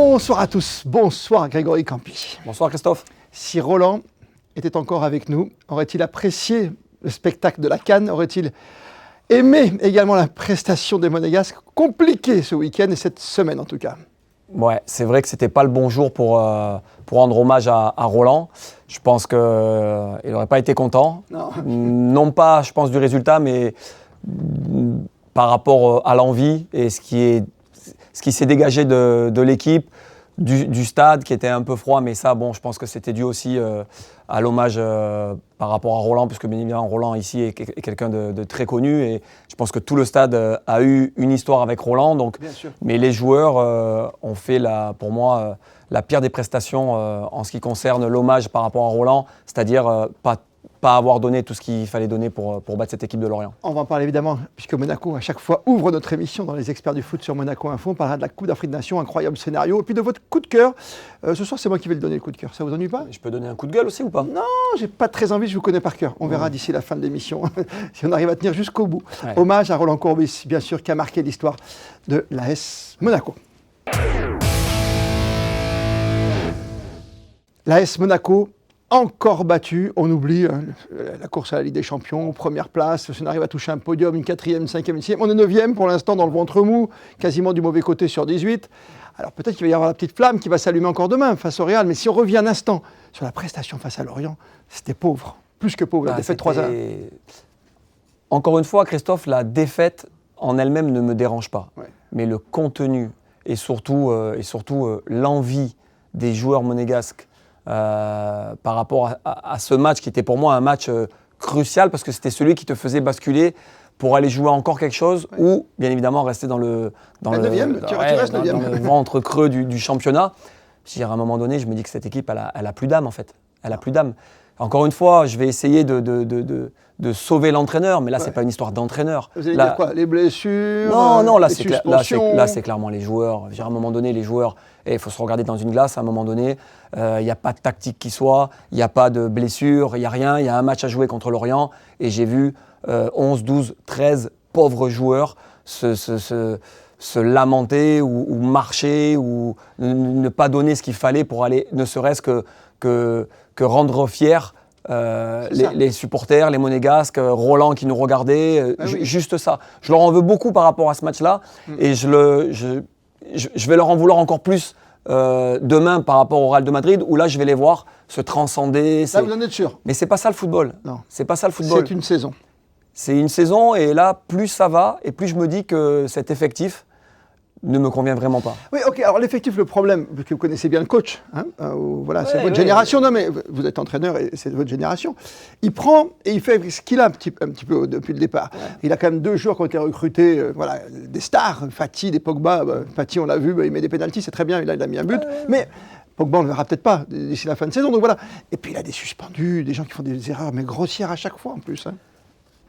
Bonsoir à tous, bonsoir Grégory Campi. Bonsoir Christophe. Si Roland était encore avec nous, aurait-il apprécié le spectacle de la CAN? Aurait-il aimé également la prestation des Monégasques? Compliqué ce week-end et cette semaine en tout cas. Ouais, c'est vrai que c'était pas le bon jour pour rendre hommage à Roland. Je pense qu'il n'aurait pas été content. Non pas, je pense, du résultat, mais par rapport à l'envie et ce qui s'est dégagé de l'équipe, du stade qui était un peu froid, mais ça, bon, je pense que c'était dû aussi à l'hommage par rapport à Roland, puisque bien évidemment Roland ici est quelqu'un de très connu et je pense que tout le stade a eu une histoire avec Roland. Donc, mais les joueurs ont fait pour moi la pire des prestations en ce qui concerne l'hommage par rapport à Roland, c'est-à-dire pas avoir donné tout ce qu'il fallait donner pour battre cette équipe de Lorient. On va en parler évidemment, puisque Monaco à chaque fois ouvre notre émission dans les experts du foot sur Monaco Info. On parlera de la Coupe d'Afrique des Nations, incroyable scénario, et puis de votre coup de cœur. Ce soir, c'est moi qui vais le donner, le coup de cœur. Ça vous ennuie pas? Je peux donner un coup de gueule aussi ou pas? Non, j'ai pas très envie, je vous connais par cœur. On verra d'ici la fin de l'émission, si on arrive à tenir jusqu'au bout. Ouais. Hommage à Roland Courbis, bien sûr, qui a marqué l'histoire de l'AS Monaco. L'AS Monaco, encore battu, on oublie la course à la Ligue des Champions, première place, si on arrive à toucher un podium, une 4e, une 5e, une 6e, on est 9e pour l'instant dans le ventre mou, quasiment du mauvais côté sur 18. Alors peut-être qu'il va y avoir la petite flamme qui va s'allumer encore demain face au Real, mais si on revient un instant sur la prestation face à Lorient, c'était pauvre, plus que pauvre, la défaite 3-1. Encore une fois, Christophe, la défaite en elle-même ne me dérange pas, mais le contenu et surtout l'envie des joueurs monégasques par rapport à ce match qui était pour moi un match crucial parce que c'était celui qui te faisait basculer pour aller jouer encore quelque chose ou bien évidemment rester dans le ventre creux du championnat. À un moment donné, je me dis que cette équipe, elle a plus d'âme en fait. Elle a plus d'âme. Encore une fois, je vais essayer de sauver l'entraîneur, mais là, c'est pas une histoire d'entraîneur. Vous allez dire quoi? Les blessures? Non, là, c'est clairement les joueurs. À un moment donné, les joueurs, il faut se regarder dans une glace. À un moment donné, il n'y a pas de tactique qui soit, il n'y a pas de blessure, il n'y a rien. Il y a un match à jouer contre Lorient et j'ai vu 11, 12, 13 pauvres joueurs se lamenter ou marcher ou ne pas donner ce qu'il fallait pour aller, ne serait-ce que rendre fiers les supporters, les Monégasques, Roland qui nous regardait, juste ça. Je leur en veux beaucoup par rapport à ce match-là et je vais leur en vouloir encore plus demain par rapport au Real de Madrid où là je vais les voir se transcender. Là vous en êtes sûr? Mais c'est pas ça le football. Non. C'est pas ça le football. C'est une saison. C'est une saison et là plus ça va et plus je me dis que cet effectif ne me convient vraiment pas. Oui, ok. Alors l'effectif, le problème, parce que vous connaissez bien le coach, voilà, c'est votre génération. Non, mais vous êtes entraîneur et c'est votre génération. Il prend et il fait ce qu'il a un petit peu depuis le départ. Ouais. Il a quand même 2 joueurs qui ont été recrutés, des stars, Fati, des Pogba. Fati, on l'a vu, il met des pénaltys, c'est très bien, il a mis un but. Mais Pogba, on ne le verra peut-être pas d'ici la fin de saison. Donc voilà. Et puis il a des suspendus, des gens qui font des erreurs, mais grossières à chaque fois en plus.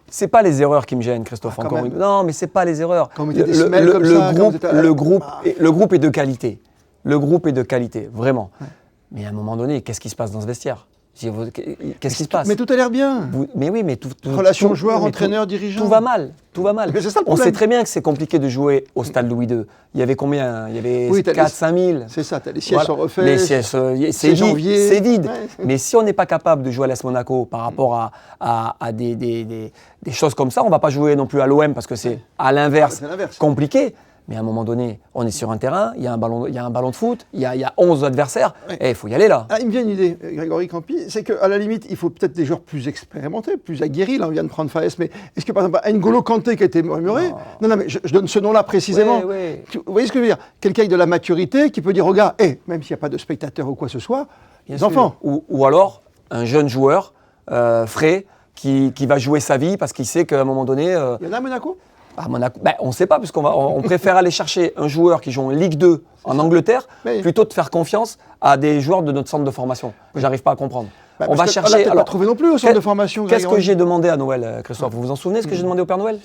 C'est pas les erreurs qui me gênent, Christophe. Non, mais c'est pas les erreurs. Quand vous mettez des semelles comme ça, le groupe est de qualité. Le groupe est de qualité, vraiment. Ouais. Mais à un moment donné, qu'est-ce qui se passe dans ce vestiaire? Qu'est-ce qui se passe? Mais tout a l'air bien. Mais oui, mais tout. Relation joueur, entraîneur, dirigeant. Tout va mal. Tout va mal. Mais c'est ça le problème. On sait très bien que c'est compliqué de jouer au stade Louis II. Il y avait combien? Il y avait 4-5 000. C'est ça, tu as les sièges sont refaits. Les sièges, c'est vide. Ouais. Mais si on n'est pas capable de jouer à l'AS Monaco par rapport à des choses comme ça, on ne va pas jouer non plus à l'OM parce que c'est à l'inverse compliqué. Mais à un moment donné, on est sur un terrain, il y a un ballon de foot, il y a 11 adversaires, et il faut y aller là. Il me vient une idée, Grégory Campi, c'est qu'à la limite, il faut peut-être des joueurs plus expérimentés, plus aguerris. Là, on vient de prendre Faes, mais est-ce que par exemple, N'Golo Kanté qui a été murmuré, non, mais je donne ce nom-là précisément. Vous voyez ce que je veux dire? Quelqu'un avec de la maturité qui peut dire, regarde, même s'il n'y a pas de spectateurs ou quoi que ce soit, les enfants. Ou alors, un jeune joueur frais qui va jouer sa vie parce qu'il sait qu'à un moment donné. Il y en a à Monaco? À Monaco, on ne sait pas, puisqu'on préfère aller chercher un joueur qui joue en Ligue 2 en Angleterre, plutôt de faire confiance à des joueurs de notre centre de formation. J'arrive pas à comprendre. On va chercher. On pas trouvé non plus au centre de formation. Qu'est-ce que j'ai demandé à Noël, Christophe? Vous vous en souvenez ce que j'ai demandé au Père Noël?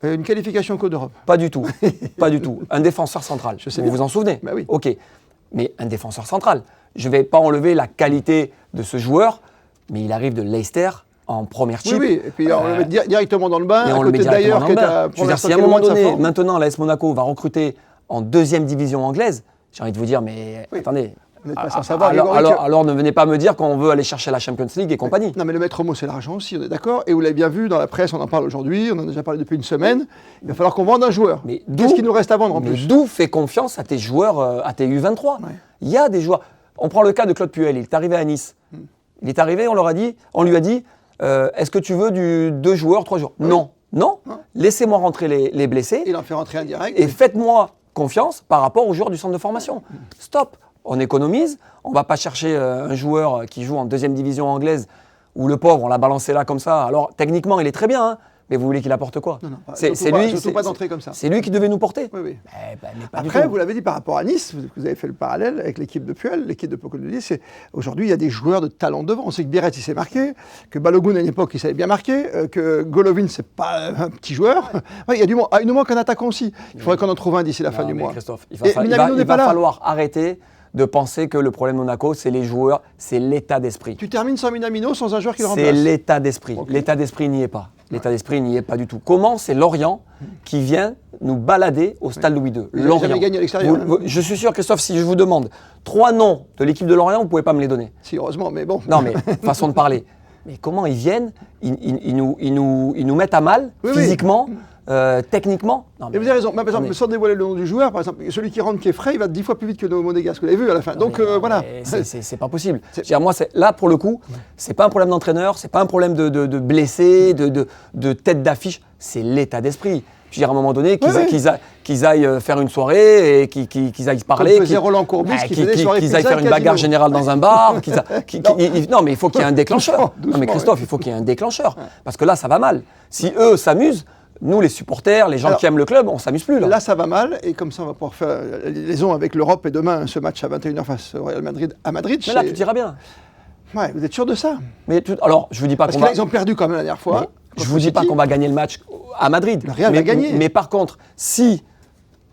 Une qualification Coupe d'Europe. Pas du tout. Pas du tout. Un défenseur central. Vous vous en souvenez? Oui. Ok. Mais un défenseur central. Je ne vais pas enlever la qualité de ce joueur, mais il arrive de Leicester. En première chip. Oui, et puis on le met directement dans le bain, à côté d'ailleurs, qui est à première. Si à un moment donné, maintenant l'AS Monaco va recruter en 2e division anglaise, J'ai envie de vous dire, mais attendez. Vous n'êtes pas sans savoir, alors ne venez pas me dire qu'on veut aller chercher la Champions League et compagnie. Non, mais le maître mot, c'est l'argent aussi, on est d'accord. Et vous l'avez bien vu dans la presse, on en parle aujourd'hui, on en a déjà parlé depuis une semaine. Il va falloir qu'on vende un joueur. Qu'est-ce qu'il nous reste à vendre en plus? D'où fais confiance à tes joueurs, à tes U23. Il y a des joueurs. On prend le cas de Claude Puel, il est arrivé à Nice. Il est arrivé, on lui a dit, est-ce que tu veux 2 joueurs, 3 joueurs? Non. Laissez-moi rentrer les blessés. Il en fait rentrer un direct. Et faites-moi confiance par rapport aux joueurs du centre de formation. Stop. On économise, on ne va pas chercher un joueur qui joue en 2e division anglaise où le pauvre, on l'a balancé là comme ça. Alors techniquement, il est très bien, hein, mais vous voulez qu'il apporte quoi? Non, surtout pas d'entrer comme ça. C'est lui qui devait nous porter. Oui. Mais pas après, vous l'avez dit par rapport à Nice, vous avez fait le parallèle avec l'équipe de Puel, l'équipe de Pocondelli. Aujourd'hui, il y a des joueurs de talent devant. On sait que Biret, il s'est marqué, que Balogun, à une époque, il savait bien marquer, que Golovin, c'est pas un petit joueur. Il nous manque un attaquant aussi. Il faudrait qu'on en trouve un d'ici la fin du mois. Christophe, il va falloir arrêter de penser que le problème Monaco, c'est les joueurs, c'est l'état d'esprit. Tu termines sans Minamino, sans un joueur qui le remplace? C'est l'état d'esprit. Okay. L'état d'esprit n'y est pas. L'état d'esprit n'y est pas du tout. Comment c'est Lorient qui vient nous balader au stade Louis II? Lorient. Jamais gagné à l'extérieur. Je suis sûr, Christophe, si je vous demande 3 noms de l'équipe de Lorient, vous ne pouvez pas me les donner. Si, heureusement, mais bon. Non, mais façon de parler. Mais comment ils viennent, ils nous mettent à mal, physiquement, techniquement. Non, mais vous avez raison. Par exemple, sans dévoiler le nom du joueur, par exemple, celui qui rentre qui est frais, il va 10 fois plus vite que nos Monégasques. Vous l'avez vu à la fin. Donc voilà. C'est pas possible. Moi, là, pour le coup, c'est pas un problème d'entraîneur, c'est pas un problème de blessé, de tête d'affiche, c'est l'état d'esprit. Je veux dire, à un moment donné, qu'ils aillent faire une soirée et qu'ils aillent parler. Comme faisait Roland Courbis, qu'ils aillent faire une bagarre générale dans un bar. Non, mais il faut qu'il y ait un déclencheur. Non, mais Christophe, il faut qu'il y ait un déclencheur. Parce que là, ça va mal. Si eux s'amusent, nous, les supporters, les gens qui aiment le club, on ne s'amuse plus. Là, ça va mal. Et comme ça, on va pouvoir faire la liaison avec l'Europe. Et demain, ce match à 21h face au Real Madrid à Madrid. Mais là, tout ira bien. Ouais, vous êtes sûr de ça? Alors, je ne vous dis pas qu'on va... Parce que là, ils ont perdu quand même la dernière fois. Je ne vous dis pas qu'on va gagner le match à Madrid. Le Real va gagner. Mais par contre, si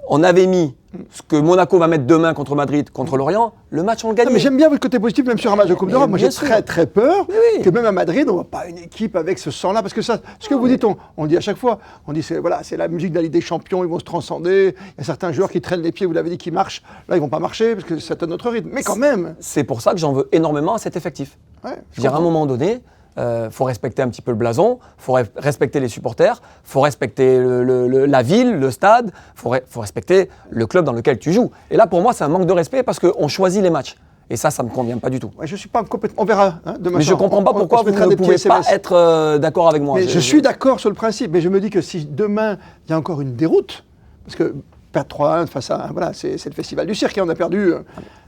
on avait mis ce que Monaco va mettre demain contre Madrid, contre Lorient, le match, on le gagne. Mais j'aime bien votre côté positif, même sur un match de Coupe d'Europe. Moi, j'ai très peur que même à Madrid, on ne voit pas une équipe avec ce sang-là. Parce que ça, ce que vous dites, on le dit à chaque fois. On dit, c'est la musique de la Ligue des Champions, ils vont se transcender. Il y a certains joueurs qui traînent les pieds, vous l'avez dit, qui marchent. Là, ils ne vont pas marcher parce que c'est à notre rythme. Mais quand même. C'est pour ça que j'en veux énormément à cet effectif. Je veux dire, à un moment donné, faut respecter un petit peu le blason, faut respecter les supporters, faut respecter la ville, le stade, faut respecter le club dans lequel tu joues. Et là, pour moi, c'est un manque de respect parce qu'on choisit les matchs. Et ça ne me convient pas du tout. Je ne suis pas complètement... On verra demain. Mais je ne comprends pas pourquoi vous ne pouvez pas être d'accord avec moi. Mais je suis d'accord sur le principe, mais je me dis que si demain, il y a encore une déroute, parce que perdre 3-1 face à... Voilà, c'est le festival du cirque, on a perdu...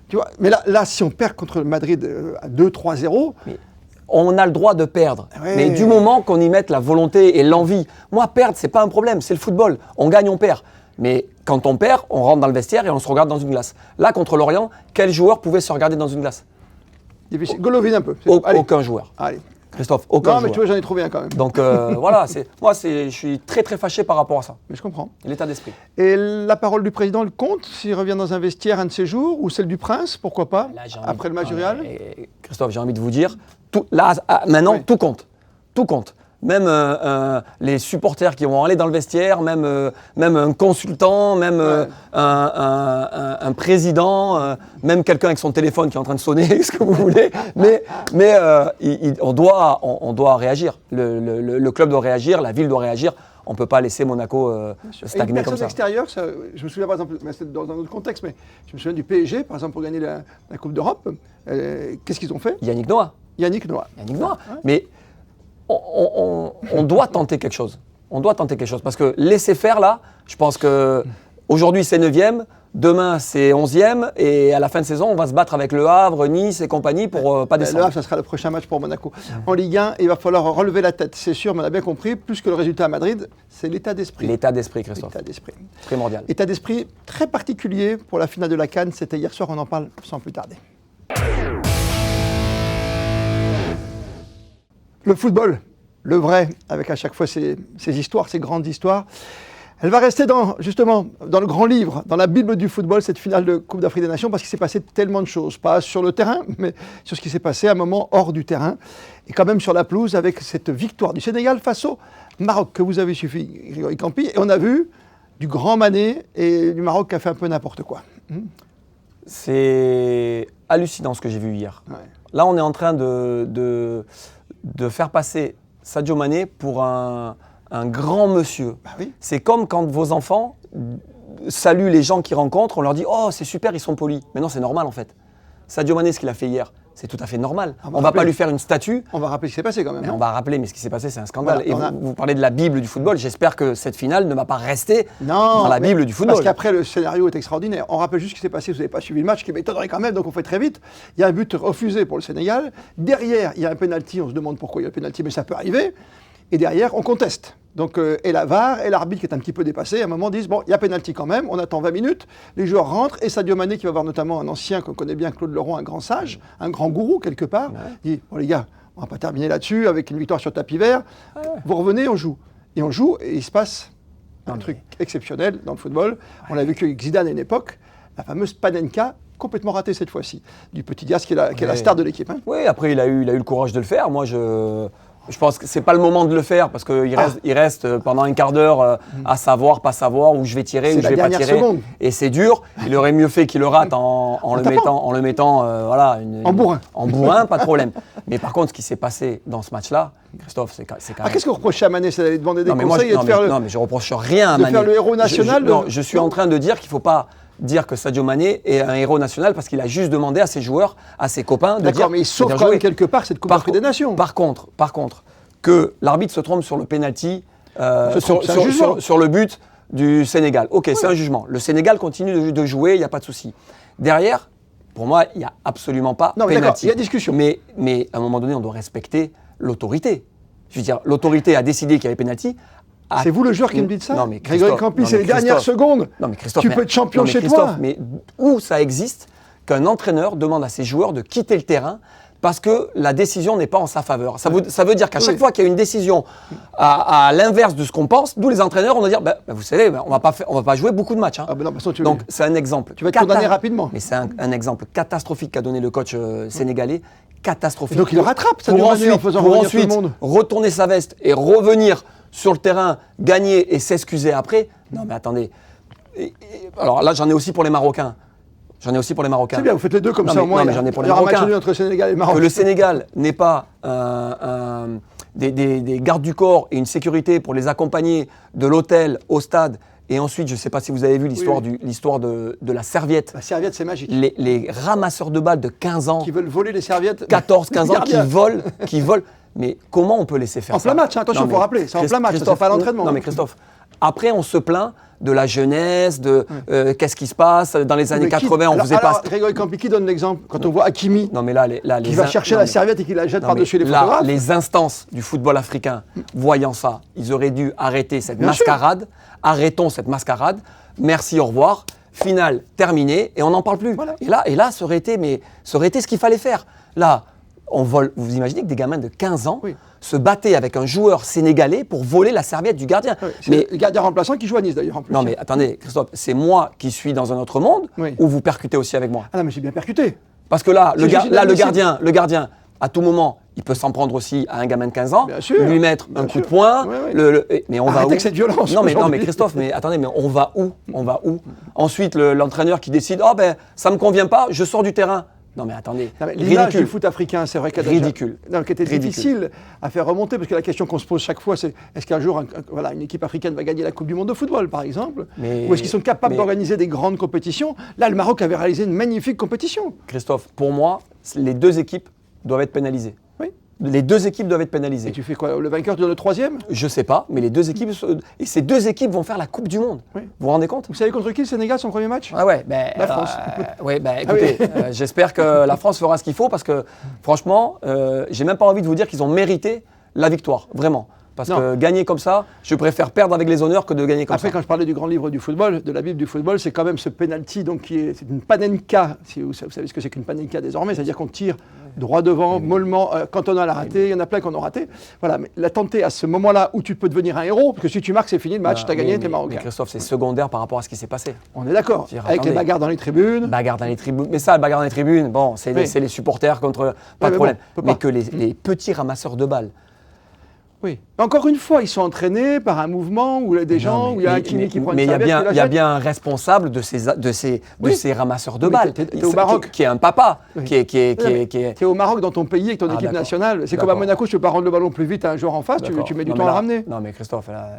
tu vois, mais là, si on perd contre le Madrid à 2-3-0... On a le droit de perdre, mais du moment qu'on y mette la volonté et l'envie. Moi, perdre, c'est pas un problème, c'est le football. On gagne, on perd. Mais quand on perd, on rentre dans le vestiaire et on se regarde dans une glace. Là, contre Lorient, quel joueur pouvait se regarder dans une glace? Golovin un peu. Aucun joueur. Allez. Christophe, aucun joueur. Non, mais tu vois, j'en ai trouvé un quand même. Donc voilà, je suis très très fâché par rapport à ça. Mais je comprends. L'état d'esprit. Et la parole du président, elle compte s'il revient dans un vestiaire un de ces jours, ou celle du prince, pourquoi pas, après le match du Real? Christophe, j'ai envie de vous dire, maintenant, tout compte. Tout compte. Même les supporters qui vont aller dans le vestiaire, même un consultant, même un président, même quelqu'un avec son téléphone qui est en train de sonner, ce que vous voulez. Mais on doit réagir. Le club doit réagir, la ville doit réagir. On ne peut pas laisser Monaco stagner comme ça. Extérieure, je me souviens par exemple, c'est dans un autre contexte, mais je me souviens du PSG, par exemple, pour gagner la Coupe d'Europe. Qu'est-ce qu'ils ont fait? Yannick Noah. Ouais. Mais on doit tenter quelque chose. On doit tenter quelque chose. Parce que laisser faire là, je pense qu'aujourd'hui c'est 9e, demain c'est 11e, et à la fin de saison, on va se battre avec Le Havre, Nice et compagnie pour pas descendre. Le Havre, ça sera le prochain match pour Monaco. En Ligue 1, il va falloir relever la tête, c'est sûr, mais on a bien compris, plus que le résultat à Madrid, c'est l'état d'esprit. L'état d'esprit, Christophe. L'état d'esprit. Primordial. État d'esprit très particulier pour la finale de la CAN, c'était hier soir, on en parle sans plus tarder. Le football, le vrai, avec à chaque fois ces histoires, ces grandes histoires. Elle va rester justement dans le grand livre, dans la Bible du football, cette finale de Coupe d'Afrique des Nations, parce qu'il s'est passé tellement de choses. Pas sur le terrain, mais sur ce qui s'est passé à un moment hors du terrain. Et quand même sur la pelouse, avec cette victoire du Sénégal face au Maroc, que vous avez suivi, Grégory Campi. Et on a vu du grand Mané et du Maroc qui a fait un peu n'importe quoi. C'est hallucinant ce que j'ai vu hier. Ouais. Là, on est en train de faire passer Sadio Mané pour un grand monsieur. Bah oui. C'est comme quand vos enfants saluent les gens qu'ils rencontrent, on leur dit « Oh, c'est super, ils sont polis ». Mais non, c'est normal en fait. Sadio Mané, ce qu'il a fait hier, c'est tout à fait normal. On ne va pas lui faire une statue. On va rappeler ce qui s'est passé quand même. Mais hein. on va rappeler, mais ce qui s'est passé, c'est un scandale. Voilà, et vous parlez de la Bible du football. J'espère que cette finale ne va pas rester Non, dans la Bible du football. Parce qu'après, le scénario est extraordinaire. On rappelle juste ce qui s'est passé. Vous n'avez pas suivi le match, qui m'étonnerait quand même, donc on fait très vite. Il y a un but refusé pour le Sénégal. Derrière, il y a un penalty. On se demande pourquoi il y a un penalty, mais ça peut arriver. Et derrière, on conteste. Donc, et la VAR et l'arbitre qui est un petit peu dépassé, à un moment disent, bon, il y a pénalty quand même, on attend 20 minutes, les joueurs rentrent, et Sadio Mané, qui va voir notamment un ancien qu'on connaît bien, Claude Leroy, un grand sage, un grand gourou quelque part, dit, bon les gars, on va pas terminer là-dessus, avec une victoire sur tapis vert, vous revenez, on joue. Et on joue, et il se passe un truc exceptionnel dans le football. On l'a vécu avec Zidane à une époque, la fameuse Panenka, complètement ratée cette fois-ci, du petit Diaz qui est la star de l'équipe. Hein. Oui, après il a eu le courage de le faire. Moi, je pense que c'est pas le moment de le faire parce qu'il reste pendant un quart d'heure à savoir, pas savoir, où je vais tirer, où je vais pas tirer. Seconde. Et c'est dur. Il aurait mieux fait qu'il le rate en le mettant voilà, en bourrin, pas de problème. Mais par contre, ce qui s'est passé dans ce match-là, Christophe, c'est quand même... Qu'est-ce que vous reprochez à Mané? C'est d'aller demander des conseils moi, et de faire le... Non, mais je reproche rien à de Mané. faire le héros national Non, je suis en train de dire qu'il ne faut pas dire que Sadio Mané est un héros national parce qu'il a juste demandé à ses joueurs, à ses copains de dire... D'accord, mais il sauve quand même quelque part cette Coupe d'Afrique des Nations. Par contre, que l'arbitre se trompe sur le penalty, sur le but du Sénégal. Ok, c'est un jugement. Le Sénégal continue de jouer, il n'y a pas de souci. Derrière, pour moi, il n'y a absolument pas penalty. Il y a discussion. Mais à un moment donné, on doit respecter l'autorité. Je veux dire, l'autorité a décidé qu'il y avait penalty. C'est vous le joueur qui me dites ça? Non, mais Grégory Campy, c'est les dernières secondes. Non, mais Christophe, tu peux être champion chez toi. Mais où ça existe qu'un entraîneur demande à ses joueurs de quitter le terrain parce que la décision n'est pas en sa faveur. Ça veut dire qu'à chaque fois qu'il y a une décision à l'inverse de ce qu'on pense, nous les entraîneurs, on va dire, vous savez, on va pas jouer beaucoup de matchs. Hein. Ah ben non, donc c'est un exemple. Tu vas être condamné rapidement. Mais c'est un exemple catastrophique qu'a donné le coach sénégalais. Catastrophique. Et donc il le rattrape, ça pour ensuite, en faisant revenir tout le monde. Retourner sa veste et revenir sur le terrain, gagner et s'excuser après. Non mais attendez. Alors là, j'en ai aussi pour les Marocains. C'est bien, vous faites les deux comme ça au moins. Non, mais j'en ai pour les Marocains. Il y aura un match Marocains. entre le Sénégal et le Maroc. Que le Sénégal n'ait pas des gardes du corps et une sécurité pour les accompagner de l'hôtel au stade. Et ensuite, je ne sais pas si vous avez vu l'histoire de la serviette. La serviette, c'est magique. Les ramasseurs de balles de 15 ans. Qui veulent voler les serviettes. 14, 15 ans qui volent. Mais comment on peut laisser faire ça? En plein match, attention, il faut rappeler. C'est en plein match, c'est pas à l'entraînement. Non mais Christophe, après on se plaint de la jeunesse, de qu'est-ce qui se passe. Dans les années 80, on faisait pas... Grégory Campy, qui donne l'exemple? Quand on voit Hakimi, qui va chercher la serviette et qui la jette par-dessus les photographes. Les instances du football africain, voyant ça, ils auraient dû arrêter cette mascarade. Arrêtons cette mascarade. Merci, au revoir. Finale terminée et on n'en parle plus. Voilà. Et là, ça aurait été ce qu'il fallait faire. Là, on vole. Vous imaginez que des gamins de 15 ans se battaient avec un joueur sénégalais pour voler la serviette du gardien. Oui, c'est le gardien remplaçant qui joue à Nice d'ailleurs en plus. Non mais attendez, Christophe, c'est moi qui suis dans un autre monde ou vous percutez aussi avec moi? Ah non mais j'ai bien percuté. Parce que là, le gardien, à tout moment, il peut s'en prendre aussi à un gamin de 15 ans, lui mettre un coup de poing. Mais on va où? Avec cette violence. Non mais Christophe, mais attendez, mais on va où? Ensuite, l'entraîneur qui décide, ça me convient pas, je sors du terrain. Non mais attendez, l'image du foot africain, c'est vrai qu'elle ridicule. Qui était difficile à faire remonter, parce que la question qu'on se pose chaque fois, c'est est-ce qu'un jour une équipe africaine va gagner la Coupe du Monde de football, par exemple? Ou est-ce qu'ils sont capables d'organiser des grandes compétitions? Là, le Maroc avait réalisé une magnifique compétition. Christophe, pour moi, les deux équipes doivent être pénalisées. Oui. Les deux équipes doivent être pénalisées. Et tu fais quoi? Le vainqueur donne le troisième? Je sais pas, mais les deux équipes... Et ces deux équipes vont faire la Coupe du Monde. Oui. Vous vous rendez compte? Vous savez contre qui le Sénégal, son premier match? Ah ouais, la France. Écoutez, j'espère que la France fera ce qu'il faut parce que, franchement, j'ai même pas envie de vous dire qu'ils ont mérité la victoire, vraiment. Parce que gagner comme ça, je préfère perdre avec les honneurs que de gagner comme ça. Après, quand je parlais du grand livre du football, de la Bible du football, c'est quand même ce penalty, donc c'est une panenka. Vous savez ce que c'est qu'une panenka désormais, c'est-à-dire qu'on tire droit devant, mollement, quand on a la raté, il y en a plein qu'on a raté. Voilà, mais la tenter à ce moment-là où tu peux devenir un héros, parce que si tu marques, c'est fini le match, tu as gagné, t'es marocain. Mais Christophe, c'est secondaire par rapport à ce qui s'est passé. On est d'accord. Avec les bagarres dans les tribunes. Mais ça, la bagarre dans les tribunes, bon, c'est les supporters contre. Pas de problème. Mais que les petits ramasseurs de balles Oui. Encore une fois, ils sont entraînés par un mouvement où il y a des gens, où il y a un kiné qui prend une serviette. Mais il y a bien un responsable de ces ramasseurs de balles. T'es au Maroc. Qui est un papa. Oui. T'es au Maroc dans ton pays avec ton équipe nationale. C'est comme à Monaco, tu ne peux pas rendre le ballon plus vite à un joueur en face, tu mets du temps à le ramener. Non mais Christophe, là...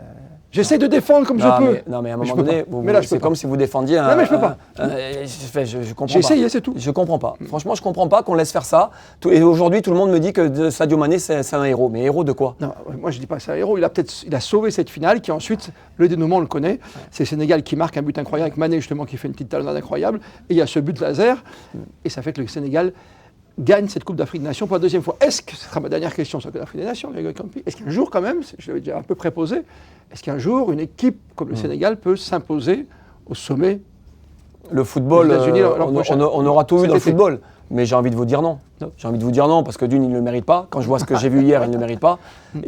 J'essaie de défendre comme je peux. Non mais à un moment donné, c'est comme si vous défendiez un... Non mais je peux pas. Je comprends pas. J'ai essayé, c'est tout. Je comprends pas. Franchement, je comprends pas qu'on laisse faire ça. Et aujourd'hui, tout le monde me dit que Sadio Mané, c'est un héros. Mais héros de quoi? Non, moi je dis pas que c'est un héros. Il a sauvé cette finale qui ensuite, le dénouement, on le connaît. C'est Sénégal qui marque un but incroyable avec Mané justement qui fait une petite talonnade incroyable. Et il y a ce but laser. Et ça fait que le Sénégal gagne cette Coupe d'Afrique des Nations pour la deuxième fois. Est-ce que, ce sera ma dernière question sur la Coupe d'Afrique des Nations, est-ce qu'un jour quand même, je l'avais déjà un peu préposé, est-ce qu'un jour une équipe comme le Sénégal peut s'imposer au sommet? Le football, on aura tout vu dans le été. football. Mais j'ai envie de vous dire non. J'ai envie de vous dire non parce que d'une, il ne le mérite pas. Quand je vois ce que j'ai vu hier, il ne le mérite pas.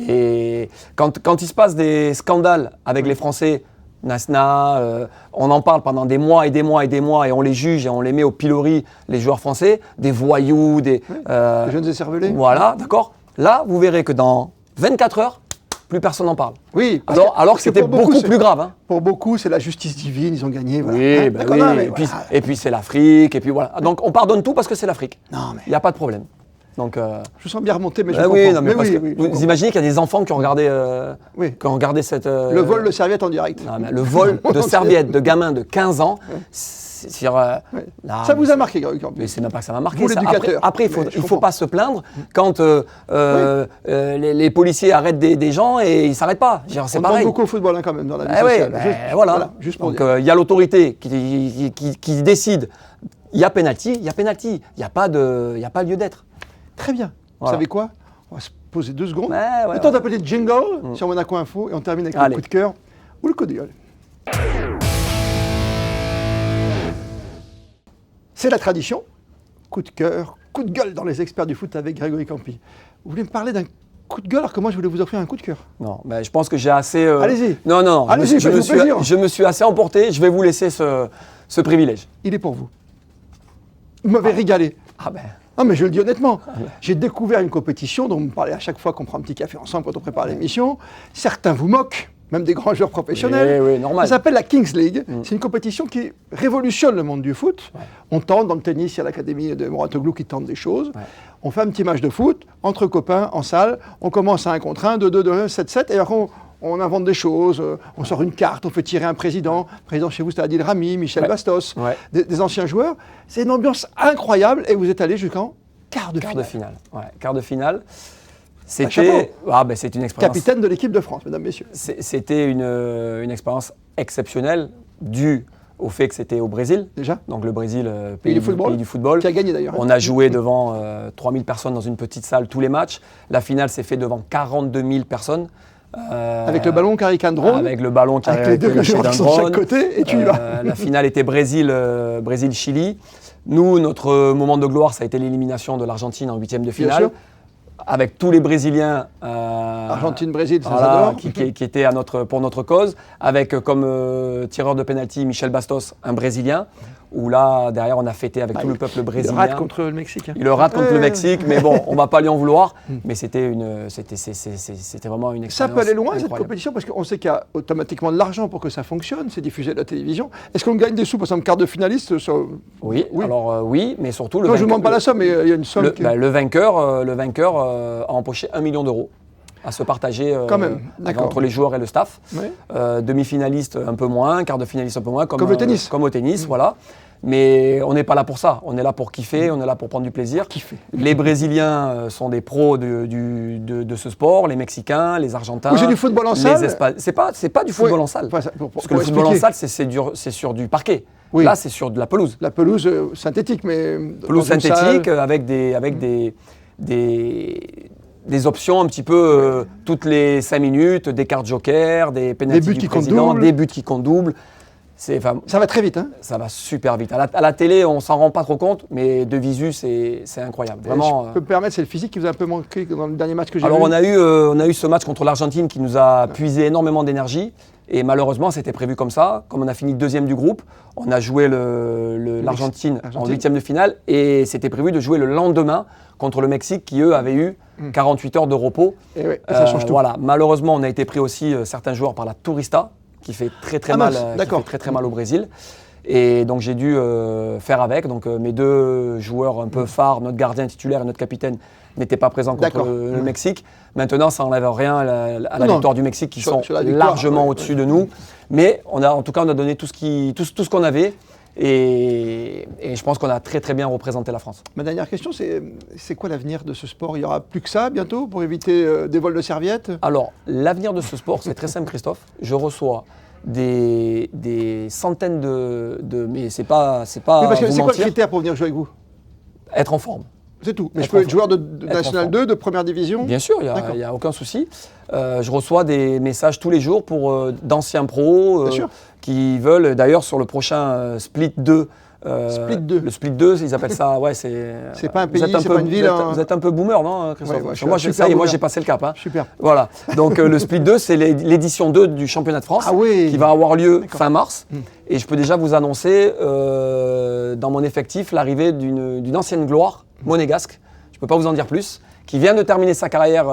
Et quand il se passe des scandales avec les Français, Nasna, on en parle pendant des mois et des mois et des mois et on les juge et on les met au pilori, les joueurs français, des voyous, des jeunes écervelés. Voilà, d'accord. Là, vous verrez que dans 24 heures, plus personne n'en parle. Oui, alors que c'était beaucoup plus grave. Hein. Pour beaucoup, c'est la justice divine, ils ont gagné. Voilà. Oui, ben oui. Et puis c'est l'Afrique, et puis voilà. Donc on pardonne tout parce que c'est l'Afrique. Il n'y a pas de problème. Donc, je sens bien remonter, mais je comprends. Oui, non, mais vous imaginez qu'il y a des enfants qui ont regardé, cette... Le vol de serviettes en direct. Non, mais le vol de serviettes de gamins de 15 ans, ça vous a marqué, Grégory Campi. Mais c'est même pas que ça m'a marqué. Vous, l'éducateur. Après, il ne faut pas se plaindre quand les policiers arrêtent des gens et ils ne s'arrêtent pas. C'est pareil. On demande beaucoup au football quand même dans la vie sociale. Voilà. Juste pour dire. Il y a l'autorité qui décide. Il y a pénalty, il y a pénalty. Il n'y a pas lieu d'être. Très bien. Voilà. Vous savez quoi? On va se poser 2 secondes. Le temps d'appeler jingle sur Monaco Info et on termine avec le coup de cœur ou le coup de gueule. C'est la tradition. Coup de cœur, coup de gueule dans les experts du foot avec Grégory Campi. Vous voulez me parler d'un coup de gueule alors que moi je voulais vous offrir un coup de cœur? Non, je pense que j'ai assez... Allez-y. Non. Allez-y, je me suis assez emporté. Je vais vous laisser ce privilège. Il est pour vous. Vous m'avez régalé. Non, mais je le dis honnêtement. J'ai découvert une compétition dont vous me parlez à chaque fois qu'on prend un petit café ensemble quand on prépare l'émission. Certains vous moquent, même des grands joueurs professionnels. Oui, normal. Ça s'appelle la Kings League. C'est une compétition qui révolutionne le monde du foot. On tente, dans le tennis, il y a l'académie de Mouratoglou qui tente des choses. On fait un petit match de foot, entre copains, en salle. On commence à 1 contre 1, 2-2, 2-1, 7-7. Et après, on invente des choses. On sort une carte, on fait tirer un président. Président chez vous, c'était Adil Rami, Michel Bastos, des anciens joueurs. C'est une ambiance incroyable. Et vous êtes allé jusqu'en quart de finale. Quart de finale. C'était c'est une expérience. Capitaine de l'équipe de France, mesdames, messieurs. C'était une expérience exceptionnelle due au fait que c'était au Brésil. Déjà. Donc le Brésil, pays du football. Qui a gagné d'ailleurs. On a joué devant 3000 personnes dans une petite salle tous les matchs. La finale s'est faite devant 42 000 personnes. Avec le ballon carré d'un drone. Avec le ballon carré avec les 2 joueurs qui sont de chaque côté et tu y vas. La finale était Brésil-Chili. Nous, notre moment de gloire, ça a été l'élimination de l'Argentine en 8e de finale. Bien sûr. Avec tous les Brésiliens Argentine-Brésil, ça j'adore. Qui étaient pour notre cause, avec comme tireur de pénalty Michel Bastos, un Brésilien, où là, derrière, on a fêté avec tout le peuple brésilien. Il rate contre le Mexique. Il le rate contre le Mexique, mais bon, on ne va pas lui en vouloir. Mais c'était vraiment une expérience. Ça peut aller loin, incroyable. cette compétition, parce qu'on sait qu'il y a automatiquement de l'argent pour que ça fonctionne, c'est diffusé à la télévision. Est-ce qu'on gagne des sous, par exemple, quart de finaliste Oui, alors oui, mais surtout le vainqueur. Non, je ne demande pas la somme, mais il y a une somme. Le vainqueur a empoché 1 million d'euros à se partager entre les joueurs et le staff. Demi-finaliste un peu moins, quart de finaliste un peu moins, comme au tennis, voilà. Mais on n'est pas là pour ça, on est là pour kiffer, on est là pour prendre du plaisir. Les Brésiliens sont des pros de ce sport, les Mexicains, les Argentins. C'est du football en salle. C'est pas du football en salle. Parce que le football en salle, c'est sur du parquet. Là, c'est sur de la pelouse. La pelouse synthétique, mais... Pelouse synthétique avec des options un petit peu toutes les 5 minutes, des cartes joker, des pénaltys du président, des buts qui comptent double. Ça va très vite, hein? Ça va super vite. À la télé, on s'en rend pas trop compte, mais de visu, c'est incroyable. Vraiment. Je peux me permettre, c'est le physique qui vous a un peu manqué dans le dernier match que j'ai vu. Alors on a eu ce match contre l'Argentine qui nous a puisé énormément d'énergie. Et malheureusement, c'était prévu comme ça. Comme on a fini deuxième du groupe, on a joué l'Argentine en huitième de finale. Et c'était prévu de jouer le lendemain contre le Mexique qui, eux, avaient eu 48 heures de repos. Et oui, ça change tout. Voilà. Malheureusement, on a été pris aussi, certains joueurs, par la Tourista, qui fait très mal au Brésil. Et donc j'ai dû faire avec. Donc mes deux joueurs un peu phares, notre gardien titulaire et notre capitaine, n'étaient pas présents contre le Mexique. Maintenant, ça n'enlève rien à la victoire du Mexique, qui sont largement au-dessus de nous. Mais on a donné tout ce qu'on avait. Et je pense qu'on a très bien représenté la France. Ma dernière question, c'est quoi l'avenir de ce sport? Il n'y aura plus que ça bientôt pour éviter des vols de serviettes? Alors, l'avenir de ce sport, c'est très simple, Christophe. Je reçois des centaines mais c'est pas oui, parce que vous c'est quoi mentir. le critère pour venir jouer avec vous? Être en forme. C'est tout. Mais je peux être joueur de National 2, de première division? Bien sûr, il n'y a aucun souci. Je reçois des messages tous les jours d'anciens pros qui veulent, d'ailleurs sur le prochain Split 2. Split 2. Le Split 2, ils appellent ça, c'est pas un pays, c'est pas une ville. Vous êtes un peu boomer, non, Christophe? Moi, j'ai passé le cap. Hein. Super. Voilà. Donc le Split 2, c'est l'édition 2 du championnat de France qui va avoir lieu fin mars. Et je peux déjà vous annoncer dans mon effectif l'arrivée d'une ancienne gloire monégasque. Je ne peux pas vous en dire plus. Qui vient de terminer sa carrière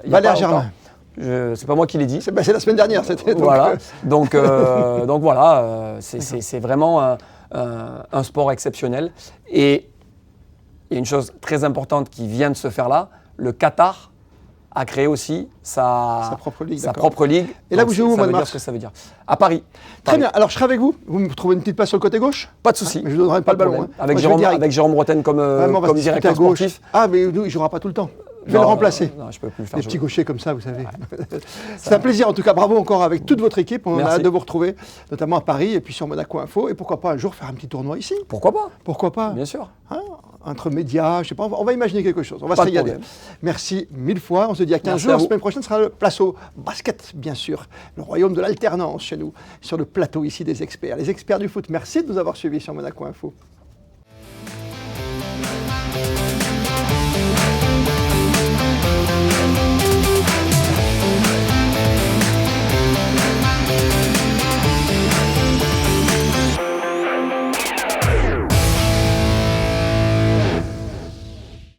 il y a pas longtemps. C'est pas moi qui l'ai dit. C'est la semaine dernière. Voilà. Donc voilà, c'est vraiment un sport exceptionnel. Et il y a une chose très importante qui vient de se faire là. Le Qatar a créé aussi sa propre ligue. Et là, vous jouez où au mois de mars? Ça veut dire ce que ça veut dire. À Paris. Très bien. Alors, je serai avec vous. Vous me trouvez une petite place sur le côté gauche? Pas de souci. Mais je ne donnerai pas le ballon. Avec Jérôme Bretagne comme directeur sportif. Ah, mais il ne jouera pas tout le temps. Je vais le remplacer. Non, je peux plus le faire. Des petits gauchers comme ça, vous savez. C'est un plaisir, en tout cas. Bravo encore avec toute votre équipe. On a hâte de vous retrouver, notamment à Paris et puis sur Monaco Info. Et pourquoi pas un jour faire un petit tournoi ici? Pourquoi pas? Pourquoi pas? Bien sûr. Entre médias, je sais pas, on va imaginer quelque chose. On va se régaler. Merci mille fois. On se dit à 15 jours. La semaine prochaine sera le place au basket, bien sûr. Le royaume de l'alternance chez nous, sur le plateau ici des experts. Les experts du foot, merci de nous avoir suivis sur Monaco Info.